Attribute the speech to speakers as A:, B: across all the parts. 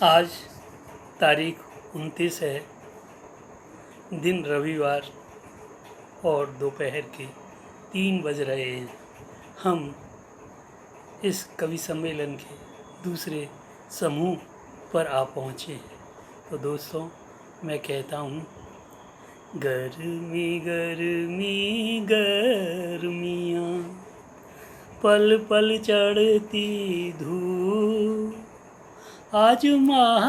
A: आज तारीख 29 है, दिन रविवार और दोपहर के 3 बज रहे हैं। हम इस कवि सम्मेलन के दूसरे समूह पर आ पहुँचे हैं। तो दोस्तों, मैं कहता हूँ, गर्मी गर्मी गर्मियाँ, पल पल चढ़ती धूप, आज माह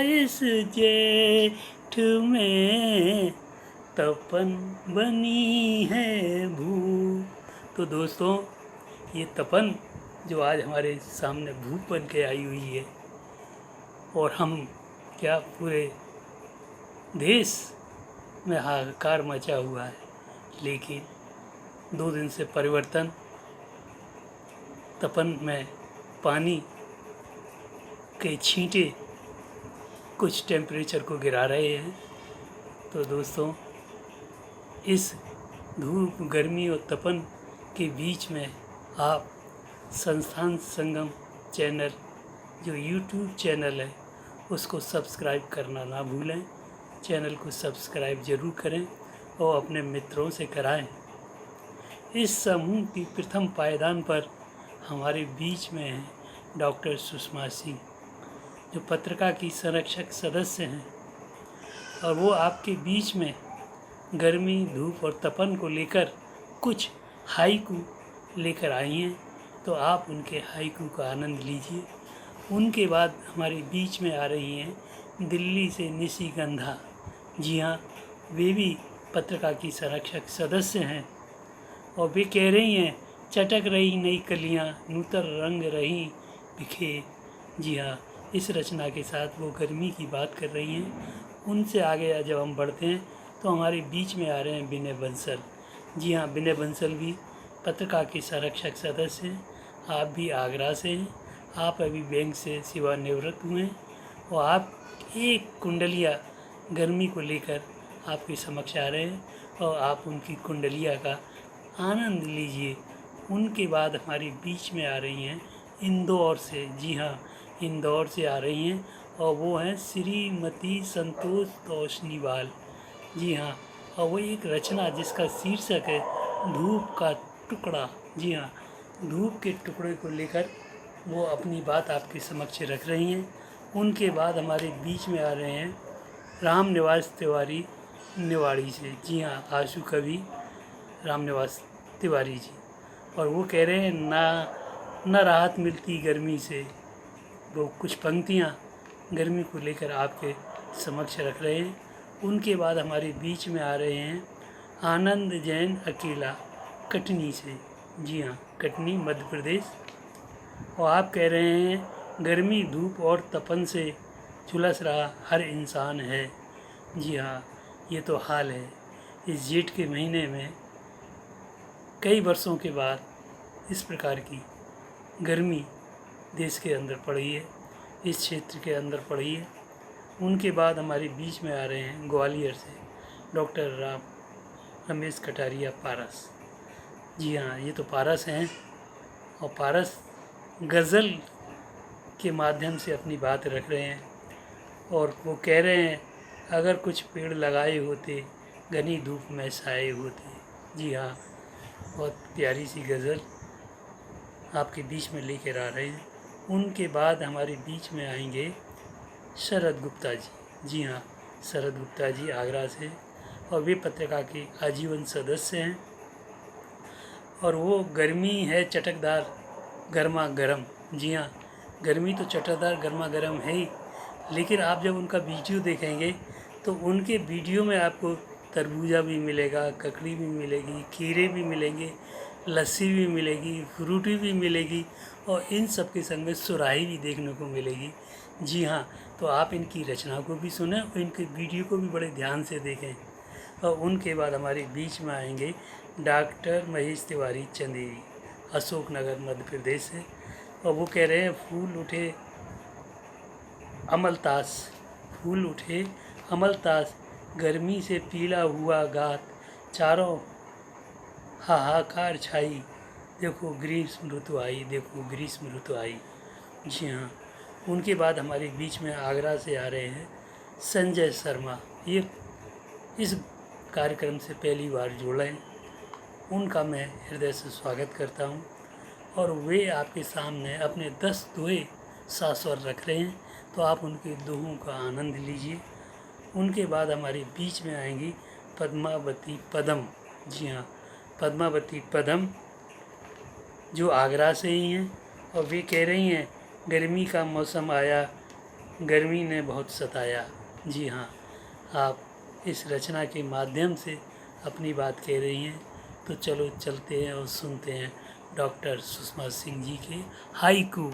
A: इस जेठ में तपन बनी है भूप। तो दोस्तों, ये तपन जो आज हमारे सामने भूप बन के आई हुई है, और हम क्या पूरे देश में हाहाकार मचा हुआ है। लेकिन 2 दिन से परिवर्तन, तपन में पानी के छींटे कुछ टेम्परेचर को गिरा रहे हैं। तो दोस्तों, इस धूप, गर्मी और तपन के बीच में आप संस्थान संगम चैनल, जो यूट्यूब चैनल है, उसको सब्सक्राइब करना ना भूलें। चैनल को सब्सक्राइब ज़रूर करें और अपने मित्रों से कराएं। इस समूह की प्रथम पायदान पर हमारे बीच में हैं डॉक्टर सुषमा सिंह, जो पत्रिका की संरक्षक सदस्य हैं, और वो आपके बीच में गर्मी, धूप और तपन को लेकर कुछ हाइकू लेकर आई हैं। तो आप उनके हाइकू का आनंद लीजिए। उनके बाद हमारे बीच में आ रही हैं दिल्ली से निशिगंधा। जी हाँ, वे भी पत्रिका की संरक्षक सदस्य हैं, और वे कह रही हैं, चटक रही नई कलियाँ, नूतन रंग रही बिखेर। जी हाँ, इस रचना के साथ वो गर्मी की बात कर रही हैं। उनसे आगे जब हम बढ़ते हैं तो हमारे बीच में आ रहे हैं विनय बंसल। जी हाँ, विनय बंसल भी पत्रिका के संरक्षक सदस्य हैं। आप भी आगरा से हैं। आप अभी बैंक से सेवानिवृत्त हुए हैं, और आप एक कुंडलिया गर्मी को लेकर आपके समक्ष आ रहे हैं, और आप उनकी कुंडलिया का आनंद लीजिए। उनके बाद हमारे बीच में आ रही हैं इंदौर से। जी हाँ, इंदौर से आ रही हैं, और वो हैं श्रीमती संतोष तोशनीवाल। जी हाँ, और वो एक रचना जिसका शीर्षक है धूप का टुकड़ा। जी हाँ, धूप के टुकड़े को लेकर वो अपनी बात आपके समक्ष रख रही हैं। उनके बाद हमारे बीच में आ रहे हैं राम निवास तिवारी निवाड़ी से। जी हाँ, आशु कवि राम निवास तिवारी जी, और वो कह रहे हैं, ना राहत मिलती गर्मी से। वो कुछ पंक्तियाँ गर्मी को लेकर आपके समक्ष रख रहे हैं। उनके बाद हमारे बीच में आ रहे हैं आनंद जैन अकेला, कटनी से। जी हाँ, कटनी मध्य प्रदेश, और आप कह रहे हैं, गर्मी, धूप और तपन से झुलस रहा हर इंसान है। जी हाँ, ये तो हाल है। इस जेठ के महीने में कई वर्षों के बाद इस प्रकार की गर्मी देश के अंदर पड़ी है, इस क्षेत्र के अंदर पड़ी है। उनके बाद हमारे बीच में आ रहे हैं ग्वालियर से डॉक्टर रमेश कटारिया पारस। जी हाँ, ये तो पारस हैं, और पारस गज़ल के माध्यम से अपनी बात रख रहे हैं, और वो कह रहे हैं, अगर कुछ पेड़ लगाए होते, घनी धूप में साए होते। जी हाँ, बहुत प्यारी सी गज़ल आपके बीच में लेकर आ रहे हैं। उनके बाद हमारे बीच में आएंगे शरद गुप्ता जी। जी हाँ, शरद गुप्ता जी आगरा से, और वे पत्रिका के आजीवन सदस्य हैं, और वो गर्मी है चटकदार गर्मा गर्म। जी हाँ, गर्मी तो चटकदार गर्मा गर्म है ही, लेकिन आप जब उनका वीडियो देखेंगे तो उनके वीडियो में आपको तरबूजा भी मिलेगा, ककड़ी भी मिलेगी, खीरे भी मिलेंगे, लस्सी भी मिलेगी, फ्रूटी भी मिलेगी, और इन सब के संग में सुराही भी देखने को मिलेगी। जी हाँ, तो आप इनकी रचना को भी सुनें और इनके वीडियो को भी बड़े ध्यान से देखें। और उनके बाद हमारे बीच में आएंगे डॉक्टर महेश तिवारी चंदेरी, अशोकनगर मध्य प्रदेश से, और वो कह रहे हैं, फूल उठे अमलतास, गर्मी से पीला हुआ गात, चारों हाहाकार छाई, देखो ग्रीष्म ऋतु आई। जी हाँ, उनके बाद हमारे बीच में आगरा से आ रहे हैं संजय शर्मा। ये इस कार्यक्रम से पहली बार जुड़े हैं, उनका मैं हृदय से स्वागत करता हूँ। और वे आपके सामने अपने 10 दोहे सास्वर रख रहे हैं, तो आप उनके दोहों का आनंद लीजिए। उनके बाद हमारे बीच में आएंगी पद्मावती पदम। जी हाँ, पद्मावती पदम जो आगरा से ही हैं, और वे कह रही हैं गर्मी का मौसम आया, गर्मी ने बहुत सताया। जी हाँ, आप इस रचना के माध्यम से अपनी बात कह रही हैं। तो चलो चलते हैं और सुनते हैं डॉक्टर सुषमा सिंह जी के हाइकू।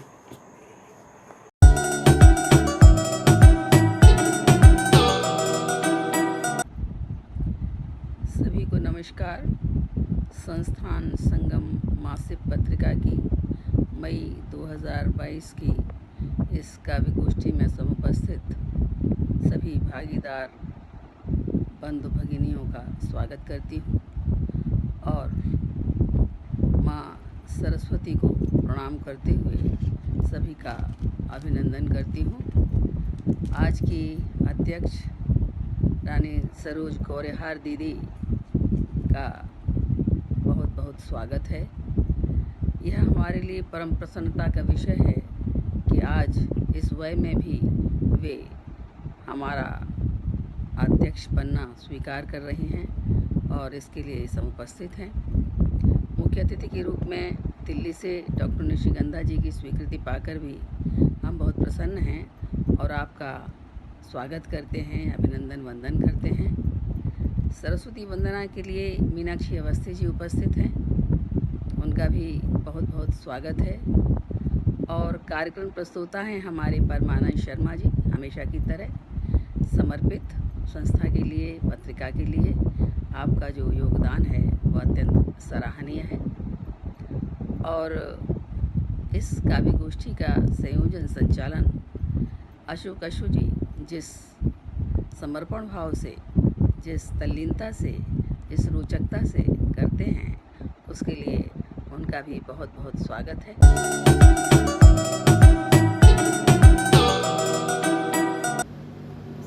B: सभी को नमस्कार। संस्थान संगम मासिक पत्रिका की मई 2022 की इस काव्य गोष्ठी में समुपस्थित सभी भागीदार बंधु भगिनियों का स्वागत करती हूँ और माँ सरस्वती को प्रणाम करते हुए सभी का अभिनंदन करती हूँ। आज की अध्यक्ष रानी सरोज गौरेहार दीदी का बहुत बहुत स्वागत है। यह हमारे लिए परम प्रसन्नता का विषय है कि आज इस वय में भी वे हमारा अध्यक्ष बनना स्वीकार कर रही हैं और इसके लिए समुपस्थित हैं। मुख्य अतिथि के रूप में दिल्ली से डॉक्टर निशिगंधा जी की स्वीकृति पाकर भी हम बहुत प्रसन्न हैं और आपका स्वागत करते हैं, अभिनंदन वंदन करते हैं। सरस्वती वंदना के लिए मीनाक्षी अवस्थी जी उपस्थित हैं, उनका भी बहुत बहुत स्वागत है। और कार्यक्रम प्रस्तुता हैं हमारे परमानंद शर्मा जी, हमेशा की तरह समर्पित संस्था के लिए, पत्रिका के लिए आपका जो योगदान है वह अत्यंत सराहनीय है। और इस काव्य गोष्ठी का संयोजन संचालन अशोक अशु जी जिस समर्पण भाव से, जिस तल्लीनता से, जिस रोचकता से करते हैं, उसके लिए उनका भी बहुत बहुत स्वागत है।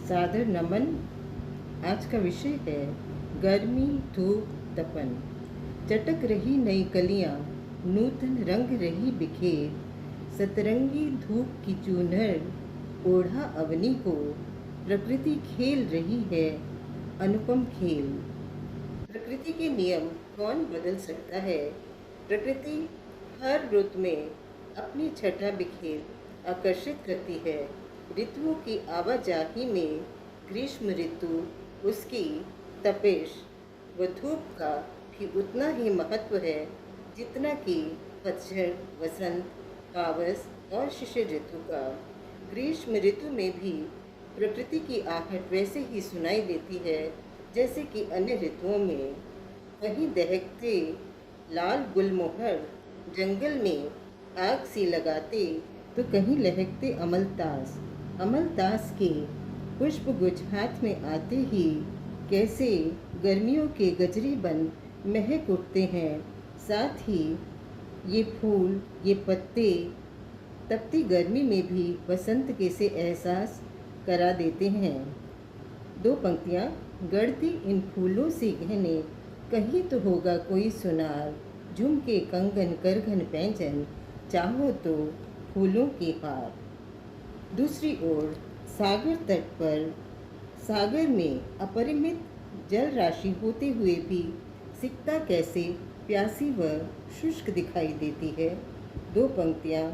C: सादर नमन। आज का विषय है गर्मी, धूप, तपन। चटक रही नई कलियां, नूतन रंग रही बिखेर। सतरंगी धूप की चूनर ओढ़ा अवनी को, प्रकृति खेल रही है अनुपम खेल। प्रकृति के नियम कौन बदल सकता है? प्रकृति हर ऋतु में अपनी छटा बिखेर आकर्षित करती है। ऋतुओं की आवाजाही में ग्रीष्म ऋतु, उसकी तपिश व धूप का भी उतना ही महत्व है जितना कि पतझड़, वसंत, पावस और शिशिर ऋतु का। ग्रीष्म ऋतु में भी प्रकृति की आहट वैसे ही सुनाई देती है जैसे कि अन्य ऋतुओं में। कहीं दहकते लाल गुलमोहर जंगल में आग सी लगाते, तो कहीं लहकते अमलतास के पुष्प गुच्छ हाथ में आते ही कैसे गर्मियों के गजरे बन महक उठते हैं। साथ ही ये फूल, ये पत्ते तपती गर्मी में भी बसंत के से एहसास करा देते हैं। दो पंक्तियाँ। गढ़ती इन फूलों से गहने, कहीं तो होगा कोई सुनार। झुमके कंगन करघन पैंजन, चाहो तो फूलों के हार। दूसरी ओर सागर तट पर, सागर में अपरिमित जल राशि होते हुए भी सिकता कैसे प्यासी व शुष्क दिखाई देती है। दो पंक्तियाँ।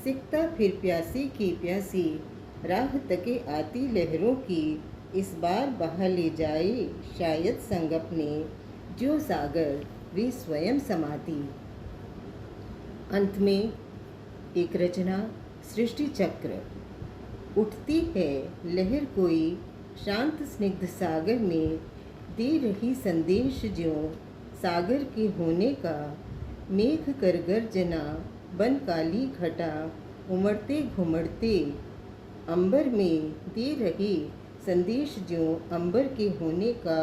C: सिकता फिर प्यासी की प्यासी, राह तके आती लहरों की। इस बार बहा ले जाए शायद संग अपने, जो सागर वे स्वयं समाती। अंत में एक रचना सृष्टि चक्र। उठती है लहर कोई शांत स्निग्ध सागर में, दे रही संदेश ज्यों सागर के होने का। मेघ कर गर्जना बन काली घटा, उमड़ते घुमड़ते अंबर में, दे रही संदेश ज्यों अंबर के होने का।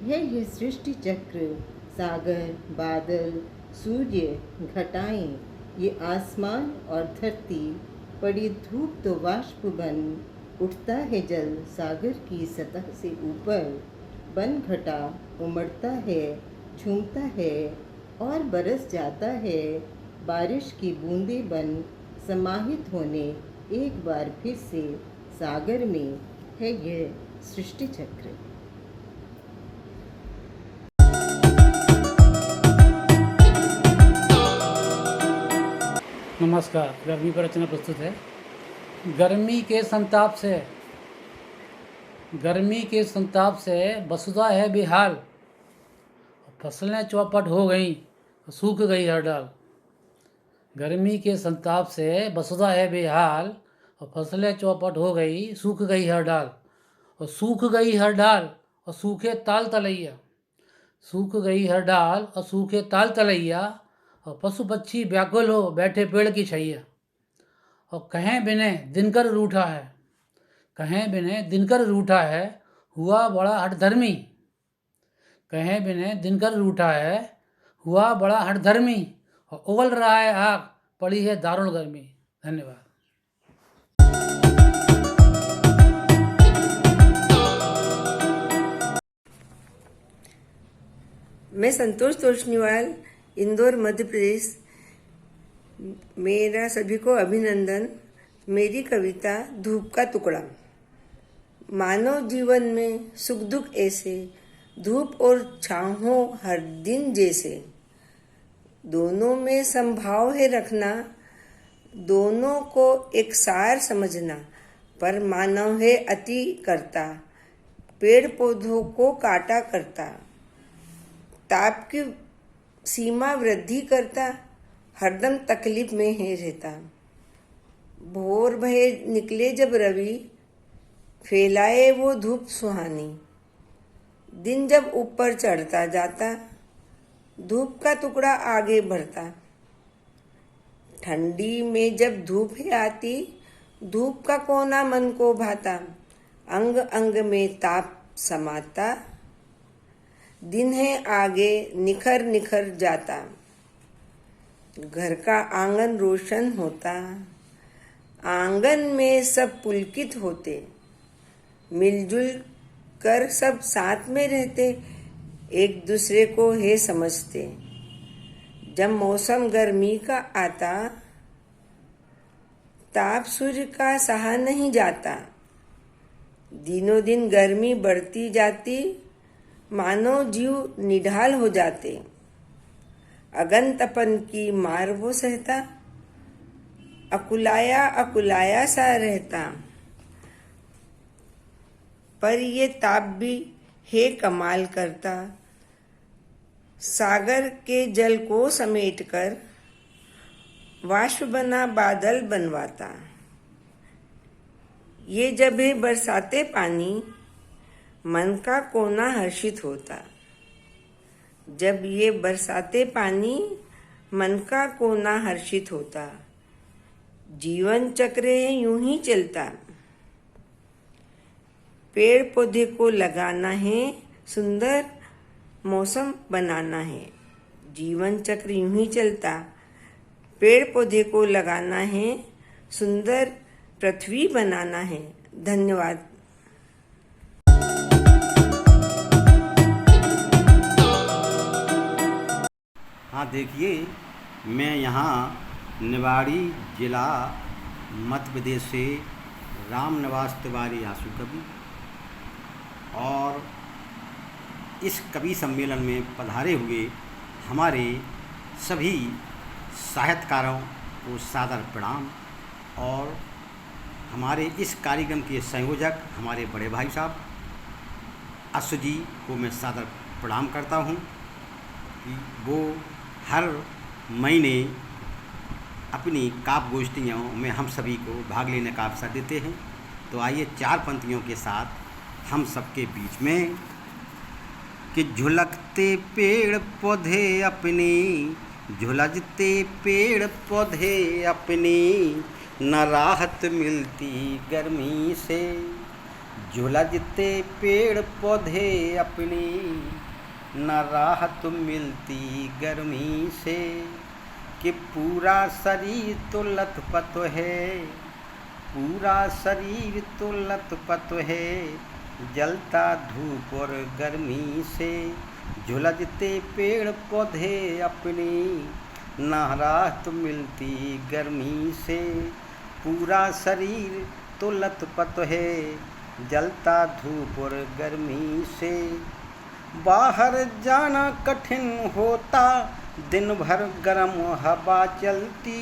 C: है यह सृष्टि चक्र, सागर, बादल, सूर्य, घटाएं, ये आसमान और धरती पड़ी धूप तो वाष्प बन उठता है जल सागर की सतह से ऊपर। बन घटा उमड़ता है, झूमता है और बरस जाता है। बारिश की बूंदें बन समाहित होने एक बार फिर से सागर में है यह सृष्टि चक्र।
D: नमस्कार। गर्मी पर रचना प्रस्तुत है। गर्मी के संताप से वसुधा है बेहाल, फसलें चौपट हो गईं, सूख गई हर डाल। गर्मी के संताप से वसुधा है बेहाल, और फसलें चौपट हो गई, सूख गई हर डाल। और सूख गई हर डाल और सूखे ताल तलैया, सूख गई हर डाल और सूखे ताल तलैया। और पशु पक्षी व्याकुल हो बैठे पेड़ की छैया। और कहें बिने दिनकर रूठा है, कहें बिने दिनकर रूठा है, हुआ बड़ा हठधर्मी। कहें बिने दिनकर रूठा है, हुआ बड़ा हठधर्मी। और उगल रहा है आग, पड़ी है दारुण गर्मी। धन्यवाद।
E: मैं संतोष तोषनीवाल, इंदौर, मध्य प्रदेश। मेरा सभी को अभिनंदन। मेरी कविता धूप का टुकड़ा। मानव जीवन में सुख दुख ऐसे, धूप और छाँव हो हर दिन जैसे। दोनों में संभाव है रखना, दोनों को एक सार समझना। पर मानव है अति करता, पेड़ पौधों को काटा करता। ताप की सीमा वृद्धि करता, हरदम तकलीफ में है रहता। भोर भये निकले जब रवि, फैलाए वो धूप सुहानी। दिन जब ऊपर चढ़ता जाता, धूप का टुकड़ा आगे बढ़ता। ठंडी में जब धूप है आती, धूप का कोना मन को भाता। अंग अंग में ताप समाता, दिन है आगे निखर निखर जाता। घर का आंगन रोशन होता, आंगन में सब पुलकित होते। मिलजुल कर सब साथ में रहते, एक दूसरे को है समझते। जब मौसम गर्मी का आता, ताप सूर्य का सहा नहीं जाता। दिनों दिन गर्मी बढ़ती जाती, मानो जीव निढाल हो जाते। अगन तपन की मार वो सहता, अकुलाया अकुलाया सा रहता। पर ये ताप भी है कमाल करता, सागर के जल को समेटकर वाष्प बना बादल बनवाता। ये जब है बरसाते पानी, मन का कोना हर्षित होता। जब ये बरसाते पानी, मन का कोना हर्षित होता। जीवन चक्र है यूं ही चलता। पेड़ पौधे को लगाना है, सुंदर मौसम बनाना है। जीवन चक्र यूं ही चलता। पेड़ पौधे को लगाना है, सुंदर पृथ्वी बनाना है। धन्यवाद।
F: हाँ देखिए, मैं यहाँ निवाड़ी जिला मध्य प्रदेश से राम निवास तिवारी आंसू कवि, और इस कवि सम्मेलन में पधारे हुए हमारे सभी साहित्यकारों को सादर प्रणाम। और हमारे इस कार्यक्रम के संयोजक हमारे बड़े भाई साहब अश्व जी को मैं सादर प्रणाम करता हूँ कि वो हर महीने अपनी काव्य गोष्ठियों में हम सभी को भाग लेने का अवसर देते हैं। तो आइए चार पंक्तियों के साथ हम सबके बीच में कि झुलकते पेड़ पौधे अपने, झुलझते पेड़ पौधे अपने, न राहत मिलती गर्मी से। झुलझते पेड़ पौधे अपने, न राहत मिलती गर्मी से। कि पूरा शरीर तो लथपथ है, पूरा शरीर तो लथपथ है, जलता धूप और गर्मी से। झुलसते पेड़ पौधे अपनी, ना राहत मिलती गर्मी से। पूरा शरीर तो लथपथ है, जलता धूप और गर्मी से। बाहर जाना कठिन होता, दिन भर गर्म हवा चलती।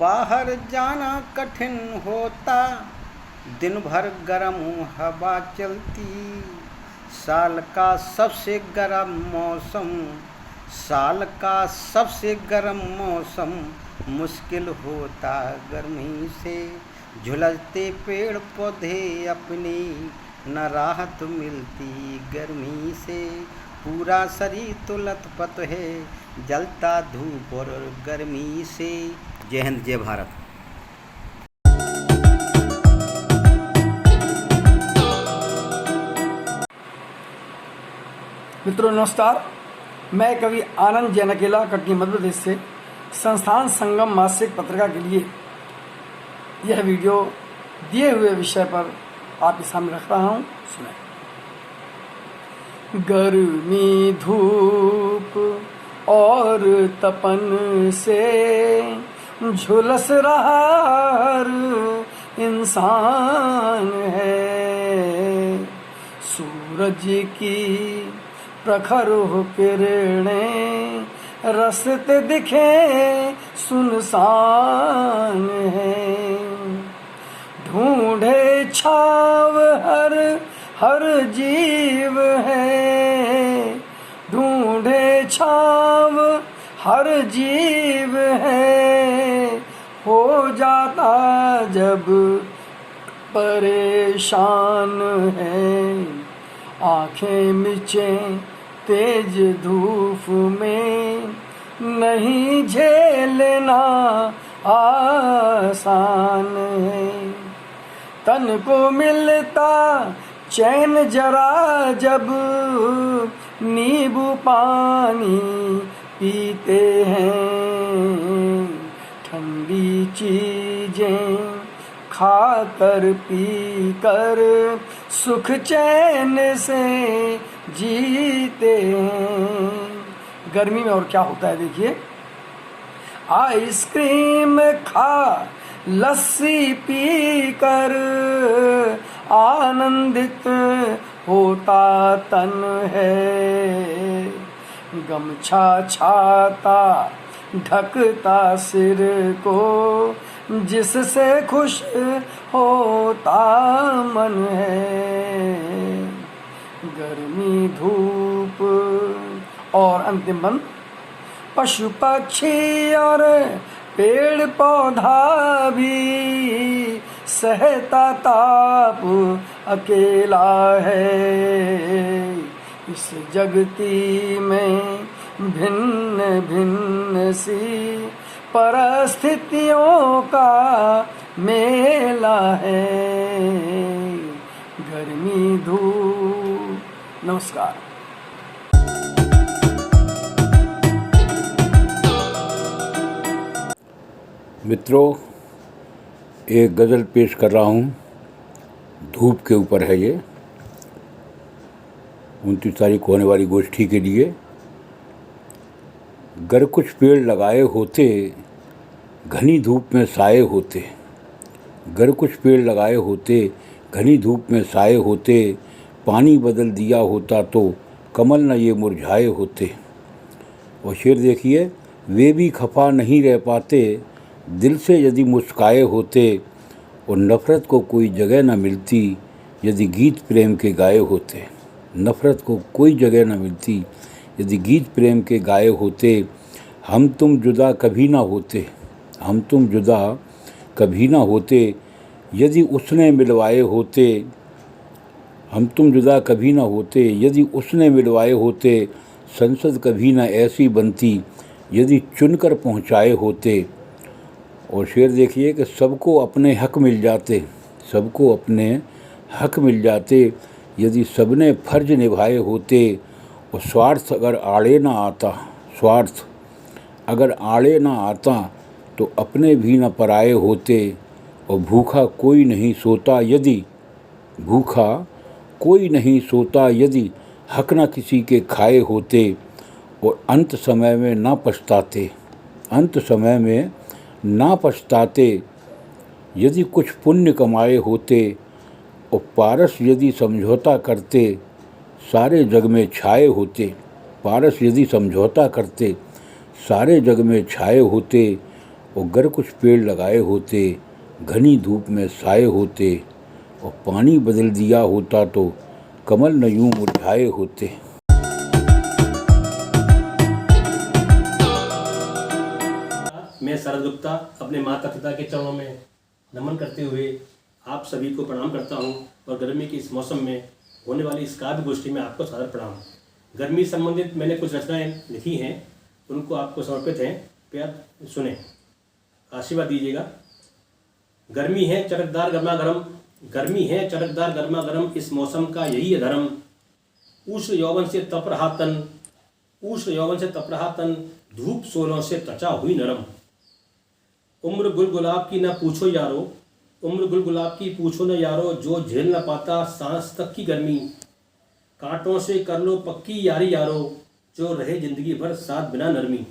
F: बाहर जाना कठिन होता, दिन भर गर्म हवा चलती। साल का सबसे गर्म मौसम, साल का सबसे गर्म मौसम, मुश्किल होता गर्मी से। झुलसते पेड़ पौधे अपनी, न राहत मिलती गर्मी से। पूरा शरीर तो लथपथ है, जलता धूप और गर्मी से। जय हिंद, जय भारत।
G: मित्रों नमस्कार, मैं कवि आनंद जैन अकेला कटनी मध्य प्रदेश से संस्थान संगम मासिक पत्रिका के लिए यह वीडियो दिए हुए विषय पर आपके सामने रख रहा हूँ। सुने। गर्मी धूप और तपन से झुलस रहा हर इंसान है। सूरज की प्रखर हो किरणें रास्ते दिखे सुनसान है। ढूंढे छाव हर जीव है। ढूंढे छाव हर जीव है। हो जाता जब परेशान है। आँखें मिचें तेज धूप में, नहीं झेलना आसान है। तन को मिलता चैन जरा जब नींबू पानी पीते हैं। ठंडी चीजें खाकर पीकर सुख चैन से जीते हैं। गर्मी में और क्या होता है देखिए, आइसक्रीम खा लस्सी पीकर आनंदित होता तन है। गमछा छाता ढकता सिर को, जिससे खुश होता मन है। गर्मी धूप और अंतिम बंद। पशु पक्षी और पेड़ पौधा भी सहता ताप अकेला है। इस जगती में भिन्न भिन्न सी परिस्थितियों का मेला है। गर्मी धूप। नमस्कार।
H: मित्रों, एक गज़ल पेश कर रहा हूँ, धूप के ऊपर है ये। 29 तारीख को होने वाली गोष्ठी के लिए। गर कुछ पेड़ लगाए होते, घनी धूप में साए होते। गर कुछ पेड़ लगाए होते, घनी धूप में साए होते। पानी बदल दिया होता तो कमल न ये मुरझाए होते। और शेर देखिए, वे भी खफा नहीं रह पाते, दिल से यदि मुस्काए होते। और नफ़रत को कोई जगह न मिलती, यदि गीत प्रेम के गाए होते। नफ़रत को कोई जगह न मिलती, यदि गीत प्रेम के गाए होते। हम तुम जुदा कभी ना होते, हम तुम जुदा कभी ना होते, यदि उसने मिलवाए होते। हम तुम जुदा कभी ना होते, यदि उसने मिलवाए होते। संसद कभी ना ऐसी बनती, यदि चुनकर पहुँचाए होते। और शेर देखिए कि सबको अपने हक मिल जाते, सबको अपने हक मिल जाते, यदि सबने फ़र्ज निभाए होते। और स्वार्थ अगर आड़े ना आता, स्वार्थ अगर आड़े ना आता, तो अपने भी न पराए होते। और भूखा कोई नहीं सोता यदि हक न किसी के खाए होते, और अंत समय में ना पछताते यदि कुछ पुण्य कमाए होते, और पारस यदि समझौता करते सारे जग में छाए होते, और गर कुछ पेड़ लगाए होते, घनी धूप में साए होते, और पानी बदल दिया होता तो कमल न यूं मुरझाए होते।
I: मैं शरद गुप्ता अपने माता पिता के चरणों में नमन करते हुए आप सभी को प्रणाम करता हूं, और गर्मी के इस मौसम में होने वाली इस काव्य गोष्ठी में आपको सादर प्रणाम। गर्मी संबंधित मैंने कुछ रचनाएं लिखी हैं, उनको आपको समर्पित हैं, प्यार सुने, आशीर्वाद दीजिएगा। गर्मी है चटकदार गर्मा गर्म, इस मौसम का यही है धर्म। उष्ण यौवन से तप रहा तन, धूप सोलों से त्वचा हुई नरम। उम्र गुल गुलाब की पूछो न यारो, जो झेल न पाता सांस तक की गर्मी। कांटों से कर लो पक्की यारी यारो, जो रहे जिंदगी भर साथ बिना नरमी।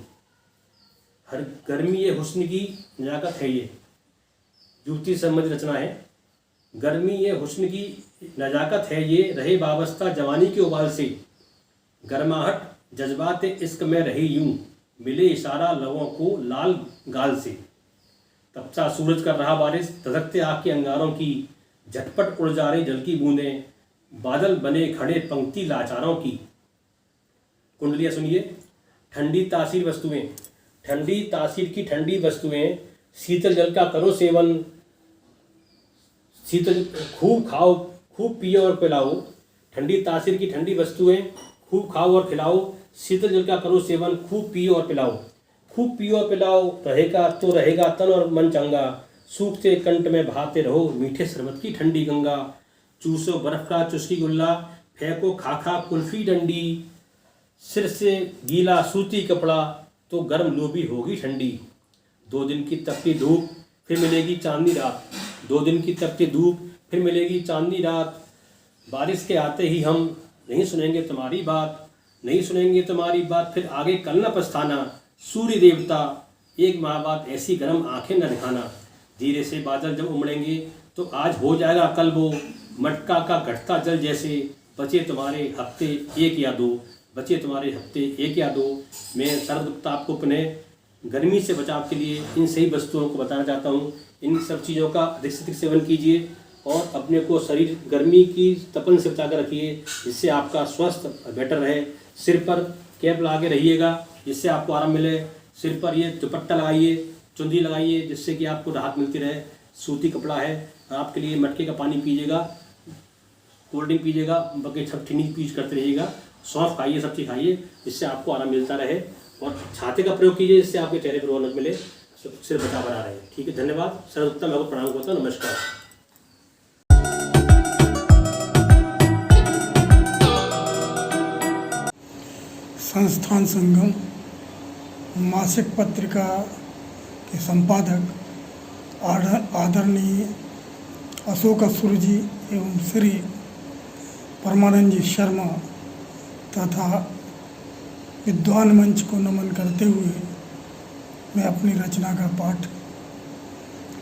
I: हर गर्मी ये हुस्न की नजाकत है, ये युवती संबंधित रचना है। गर्मी ये हुस्न की नजाकत है, ये रहे वाबस्ता जवानी के उबाल से। गर्माहट जज्बात इश्क में रही यूं, मिले इशारा लबों को लाल गाल से। तपसा सूरज कर रहा बारिश, धधकते आग के अंगारों की, झटपट उड़ जा रही जल की बूंदें, बादल बने खड़े पंक्ति लाचारों की। कुंडलियाँ सुनिए। ठंडी तासीर की ठंडी वस्तुएं, शीतल जल का करो सेवन। शीतल खूब खाओ, खूब पियो और पिलाओ। ठंडी तासीर की ठंडी वस्तुएं, खूब खाओ और खिलाओ। शीतल जल का करो सेवन, खूब पियो और पिलाओ। रहेगा तन और मन चंगा। सूखते कंठ में बहाते रहो मीठे शरबत की ठंडी गंगा। चूसो बर्फ का चुस्की गुल्ला, फेंको खाखा कुल्फी डंडी। सिर से गीला सूती कपड़ा, तो गर्म लोबी होगी ठंडी। 2 दिन की तपती धूप, फिर मिलेगी चांदनी रात। बारिश के आते ही हम नहीं सुनेंगे तुम्हारी बात, फिर आगे कल न पछताना। सूर्य देवता एक माह बाद ऐसी गर्म आंखें न दिखाना। धीरे से बादल जब उमड़ेंगे तो आज हो जाएगा कल वो, मटका का घटता जल जैसे। बचे तुम्हारे हफ्ते एक या दो। मैं शरद गुप्ता आपको अपने गर्मी से बचाव के लिए इन सही वस्तुओं को बताना चाहता हूँ। इन सब चीज़ों का अधिक से अधिक सेवन कीजिए, और अपने को शरीर गर्मी की तपन से बचा कर रखिए, जिससे आपका स्वास्थ्य बेटर रहे। सिर पर कैप लगा के रहिएगा, जिससे आपको आराम मिले। सिर पर ये दुपट्टा लगाइए, चुंदी लगाइए, जिससे कि आपको राहत मिलती रहे। सूती कपड़ा है आपके लिए। मटके का पानी पीजिएगा, कोल्ड ड्रिंक पीजिएगा, बाकी सब ठंडी पीज करते रहिएगा। सौंफ खाइए, सब चीज़ खाइए, जिससे आपको आराम मिलता रहे। और छाते का प्रयोग कीजिए, जिससे आपके चेहरे पर रौनक मिले, सिर बचा बना रहे। ठीक है, धन्यवाद। शरद गुप्ता मैं आपको प्रणाम करता हूँ। नमस्कार।
J: संस्थान संगम मासिक पत्रिका के संपादक आदरणीय अशोक असुर जी एवं श्री परमानंद जी शर्मा तथा विद्वान मंच को नमन करते हुए मैं अपनी रचना का पाठ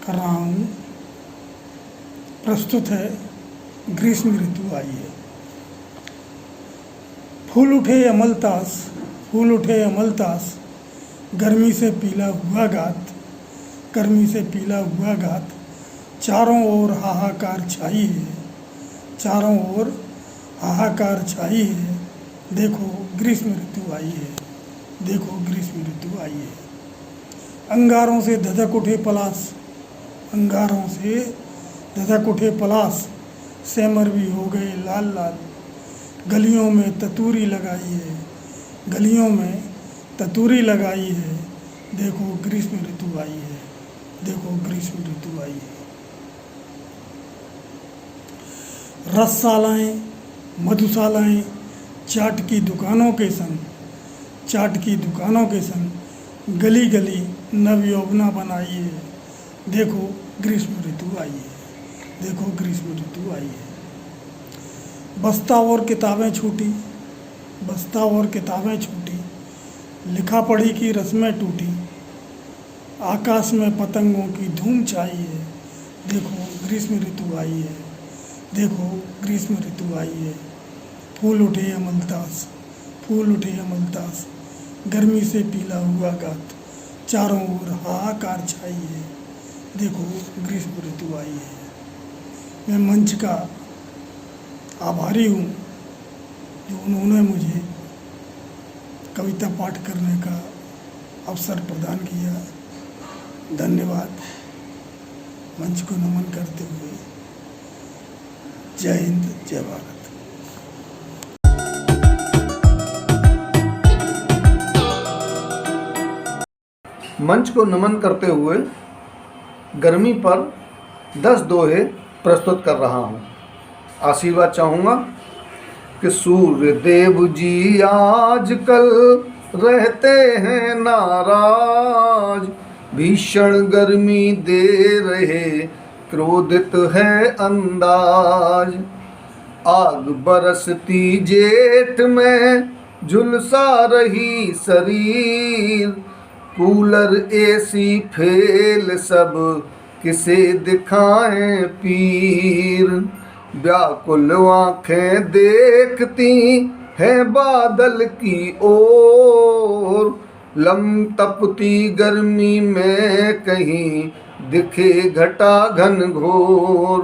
J: कर रहा हूँ। प्रस्तुत है ग्रीष्म ऋतु आई है। फूल उठे अमलतास, गर्मी से पीला हुआ गात, चारों ओर हाहाकार छाई है, देखो ग्रीष्म ऋतु आई है। अंगारों से धधक उठे पलास, सेमर भी हो गए लाल, गलियों में ततूरी लगाई है, देखो ग्रीष्म ऋतु आई है। रसशालाएं, मधुशालाएं, चाट की दुकानों के संग गली गली नव यौवना बनाई है, देखो ग्रीष्म ऋतु आई है, देखो ग्रीष्म ऋतु आई है। बस्ता और किताबें छूटी, बस्ता और किताबें छूटी, लिखा पढ़ी की रस्में टूटी, आकाश में पतंगों की धूम छाई है, देखो ग्रीष्म ऋतु आई है, देखो ग्रीष्म ऋतु आई है। फूल उठे अमलतास, फूल उठे अमलतास, गर्मी से पीला हुआ गात, चारों ओर हाहाकार छाई है, देखो ग्रीष्म ऋतु आई है। मैं मंच का आभारी हूँ जो उन्होंने मुझे कविता पाठ करने का अवसर प्रदान किया। धन्यवाद। मंच को नमन करते हुए जय हिंद, जय भारत।
K: मंच को नमन करते हुए गर्मी पर 10 दोहे प्रस्तुत कर रहा हूँ। आशीर्वाद चाहूँगा कि सूर्य देव जी आजकल रहते हैं नाराज, भीषण गर्मी दे रहे क्रोधित है अंदाज। आग बरसती जेठ में झुलसा रही शरीर, कूलर एसी फेल सब किसे दिखाएं पीर। व्याकुल आँखें देखती हैं बादल की ओर, लम तपती गर्मी में कहीं दिखे घटा घन घोर।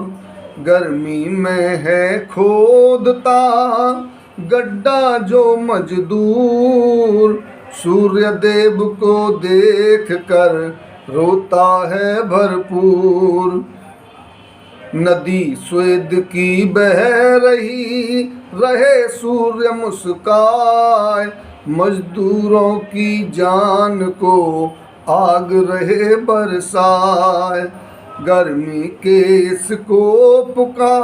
K: गर्मी में है खोदता गड्ढा जो मजदूर, सूर्य देव को देख कर रोता है भरपूर। नदी स्वेद की बह रही रहे सूर्य मुस्काए, मजदूरों की जान को आग रहे बरसाए। गर्मी के इस कोप का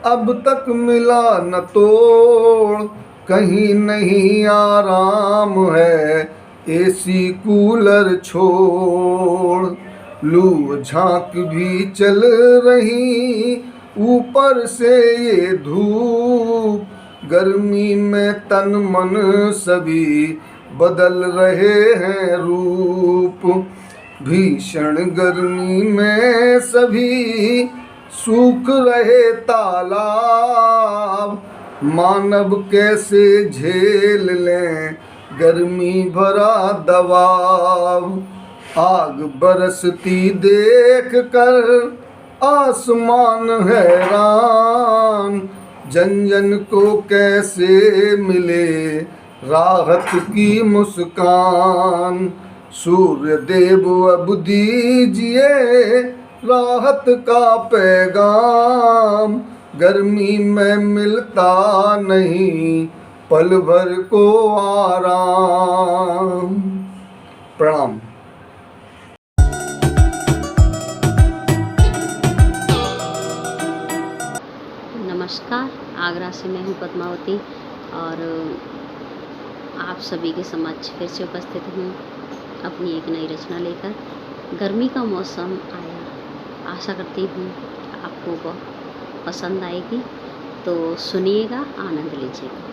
K: अब तक मिला न तोड़, कहीं नहीं आराम है एसी कूलर छोड़। लू झांक भी चल रही ऊपर से ये धूप, गर्मी में तन मन सभी बदल रहे हैं रूप। भीषण गर्मी में सभी सूख रहे तालाब, मानव कैसे झेल लें गर्मी भरा दबाव। आग बरसती देख कर आसमान हैरान, जन जन को कैसे मिले राहत की मुस्कान। सूर्य देव अब दीजिए राहत का पैगाम, गर्मी में मिलता नहीं पल भर को आराम। प्रणाम।
L: नमस्कार, आगरा से मैं हूँ पद्मावती और आप सभी के समक्ष फिर से उपस्थित हूँ अपनी एक नई रचना लेकर। गर्मी का मौसम आया, आशा करती हूँ आपको बहुत पसंद आएगी, तो सुनिएगा, आनंद लीजिएगा।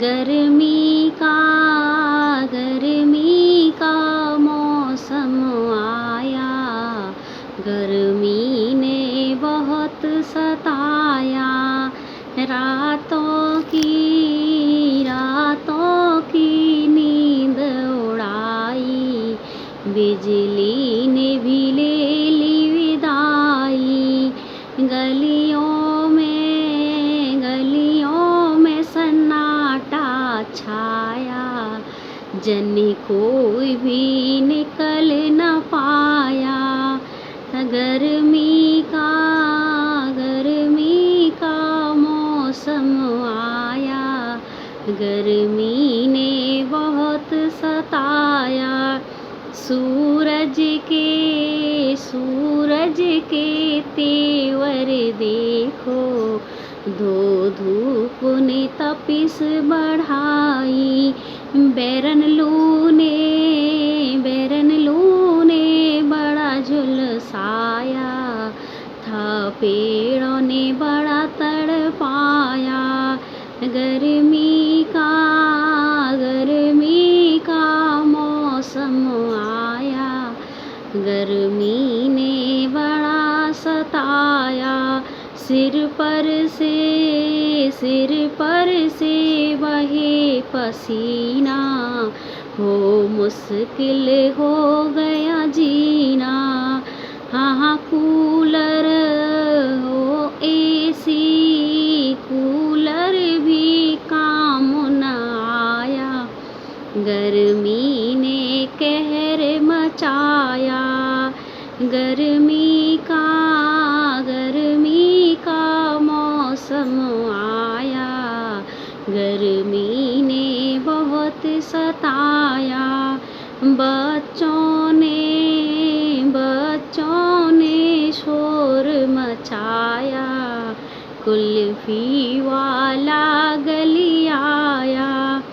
L: गर्मी का मौसम आया, गर्मी ने बहुत सताया। रातों की नींद उड़ाई, बिजली ने भी ले ली विदाई। गलियों में सन्नाटा छाया, जन्नी कोई भी निकल न पाया। गर्मी का मौसम आया, गर्मी ने बहुत सताया। सूरज के तेवर देखो, धो धूप ने तपिस बढ़ाई। बैरन लू ने बड़ा झुलसाया, पेड़ों ने बड़ा तड़पाया। गर्मी का मौसम आया, गर्मी ने बड़ा सताया। सिर पर से बहे पसीना, हो मुश्किल हो गया जीना। हाँ कूलर हो एसी, कूलर भी काम न आया। गर्मी ने कहर मचाया, गर्मी का मौसम आया। गर्मी ने बहुत सताया। बच्चों ने शोर मचाया। कुल्फी वाला गली आया,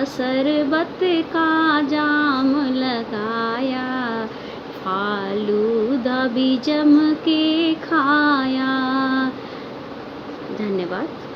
L: शरबत का जाम लगाया। फालूदा भी जम के खाया। धन्यवाद।